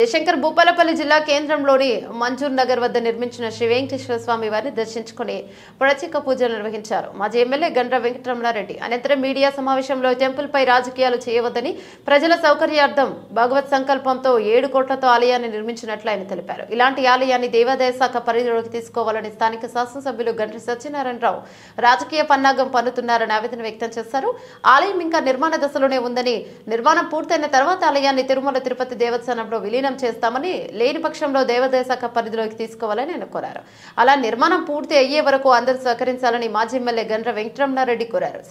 జయశంకర్ భూపాలపల్లి జిల్లా కేంద్రంలోని మంజూర్ నగర్ వద్ద నిర్మించిన శ్రీ వెంకటేశ్వర స్వామి వారిని దర్శించుకుని ప్రత్యేక పూజలు నిర్వహించారు. మాజీ ఎమ్మెల్యే గండ్ర వెంకటరమణారెడ్డి అనంతరం మీడియా సమావేశంలో టెంపుల్ పై రాజకీయాలు చేయవద్దని, ప్రజల సౌకర్యార్థం భగవత్ సంకల్పంతో 7 కోట్లతో ఆలయాన్ని నిర్మించినట్లు ఆయన తెలిపారు. ఇలాంటి ఆలయాన్ని దేవాదాయ శాఖ పరిధిలోకి తీసుకోవాలని స్థానిక శాసనసభ్యులు గండ్ర సత్యనారాయణరావు రాజకీయ పన్నాగం పన్నుతున్నారని ఆవేదన వ్యక్తం చేశారు. ఆలయం ఇంకా నిర్మాణ దశలోనే ఉందని, నిర్మాణం పూర్తయిన తర్వాత ఆలయాన్ని తిరుమల తిరుపతి దేవస్థానంలో విలీనం చేస్తామని, లేని పక్షంలో దేవాదాయ శాఖ పరిధిలోకి తీసుకోవాలని ఆయన కోరారు. అలా నిర్మాణం పూర్తి అయ్యే వరకు అందరూ సహకరించాలని మాజీ ఎమ్మెల్యే గండ్ర వెంకటరమణారెడ్డి కోరారు.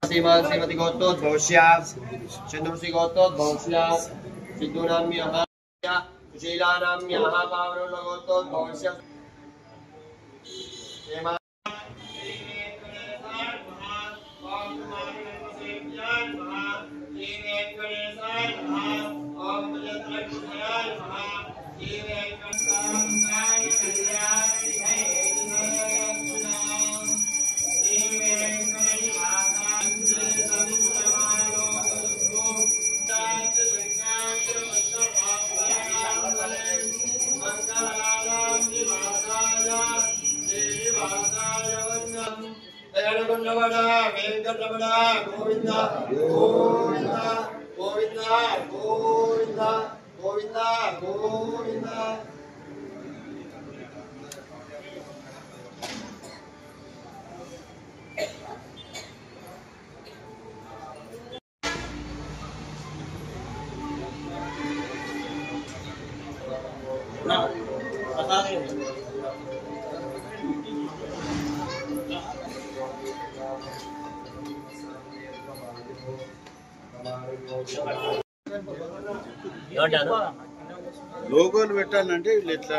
श्रीमती गोत्रोद्भवस्या चंद्रश्री गोत्रोद्भवस्या सिद्धूनाम्यः सुशीलानाम्यः पावनोत्भवस्या गोविंद गोविंद गोविंद गोविंद गोविंद गोविंद లోగోలు పెట్టాలంటే వీళ్ళు ఎట్లా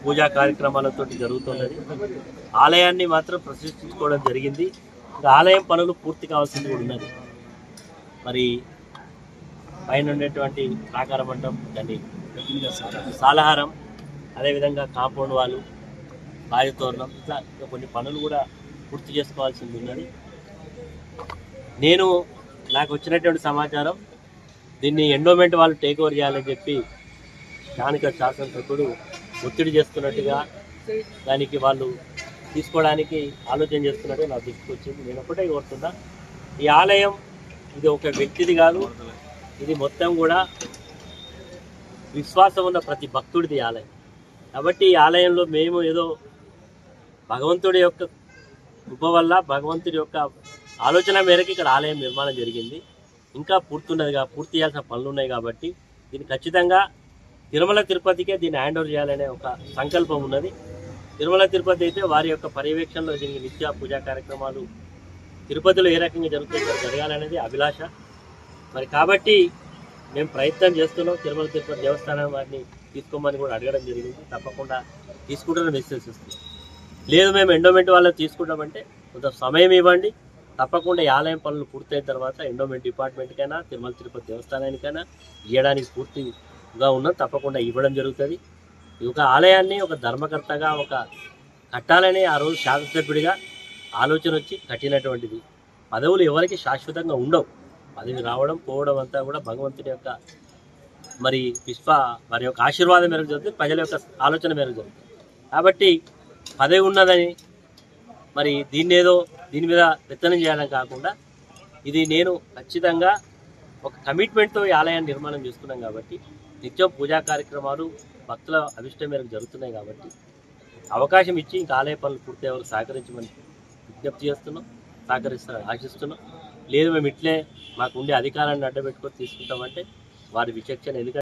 పూజా కార్యక్రమాలతో జరుగుతున్నది. ఆలయాన్ని మాత్రం ప్రతిష్ఠించుకోవడం జరిగింది. ఆలయం పనులు పూర్తి కావాల్సింది కూడా ఉన్నది. మరి పైన ఉండేటువంటి ప్రాకార మండపం, దాన్ని సాలహారం, అదేవిధంగా కాంపౌండ్ వాళ్ళు, రాజతోరణం, ఇట్లా కొన్ని పనులు కూడా పూర్తి చేసుకోవాల్సింది ఉన్నది. నాకు వచ్చినటువంటి సమాచారం, దీన్ని ఎండోమెంట్ వాళ్ళు టేక్ ఓవర్ చేయాలని చెప్పి స్థానిక శాసనసభ్యుడు ఒత్తిడి చేస్తున్నట్టుగా, దానికి వాళ్ళు తీసుకోవడానికి ఆలోచన చేస్తున్నట్టు నా దృష్టికి వచ్చింది. నేను ఒకటే కోరుతున్నా, ఈ ఆలయం ఇది ఒక వ్యక్తిది కాదు, ఇది మొత్తం కూడా విశ్వాసం ఉన్న ప్రతి భక్తుడిది ఆలయం. కాబట్టి ఈ ఆలయంలో మేము ఏదో భగవంతుడి యొక్క కృప వల్ల, భగవంతుడి యొక్క ఆలోచన మేరకు ఇక్కడ ఆలయం నిర్మాణం జరిగింది. ఇంకా పూర్తి చేయాల్సిన పనులు ఉన్నాయి. కాబట్టి దీన్ని ఖచ్చితంగా తిరుమల తిరుపతికే దీన్ని హ్యాండ్ ఓవర్ చేయాలనే ఒక సంకల్పం ఉన్నది. తిరుమల తిరుపతి అయితే వారి యొక్క పర్యవేక్షణలో దీనికి నిత్య పూజా కార్యక్రమాలు తిరుపతిలో ఏ రకంగా జరగాలనేది అభిలాష. మరి కాబట్టి మేము ప్రయత్నం చేస్తున్నాం. తిరుమల తిరుపతి దేవస్థానం వారిని తీసుకోమని కూడా అడగడం జరిగింది. తప్పకుండా తీసుకుంటారని మెసేజ్ ఇస్తుంది. లేదు మేము ఎండోమెంట్ వాళ్ళని తీసుకుంటామంటే కొంత సమయం ఇవ్వండి. తప్పకుండా ఈ ఆలయం పనులు పూర్తయిన తర్వాత ఎండోమెంట్ డిపార్ట్మెంట్కైనా తిరుమల తిరుపతి దేవస్థానానికైనా ఇవ్వడానికి పూర్తిగా ఉన్నది. తప్పకుండా ఇవ్వడం జరుగుతుంది. ఒక ఆలయాన్ని ఒక ధర్మకర్తగా ఒక కట్టాలని ఆ రోజు శాసనసభ్యుడిగా ఆలోచన వచ్చి కట్టినటువంటిది. పదవులు ఎవరికి శాశ్వతంగా ఉండవు. పదవి రావడం పోవడం అంతా కూడా భగవంతుడి యొక్క వారి యొక్క ఆశీర్వాదం మేరకు జరుగుతుంది, ప్రజల యొక్క ఆలోచన మేరకు జరుగుతుంది. కాబట్టి పదవి ఉన్నదని దీని మీద పెత్తనం చేయడం కాకుండా, ఇది నేను ఖచ్చితంగా ఒక కమిట్మెంట్తో ఈ ఆలయాన్ని నిర్మాణం చేస్తున్నాం. కాబట్టి నిత్యం పూజా కార్యక్రమాలు భక్తుల అభిష్టం మేరకు జరుగుతున్నాయి. కాబట్టి అవకాశం ఇచ్చి ఇంకా ఆలయ పనులు పూర్తి ఎవరు సహకరించమని విజ్ఞప్తి చేస్తున్నాం, సహకరిస్తారని ఆశిస్తున్నాం. లేదు మేము ఇట్లే మాకు ఉండే అధికారాన్ని అడ్డబెట్టుకొని తీసుకుంటామంటే వారి విచక్షణ. ఎందుకంటే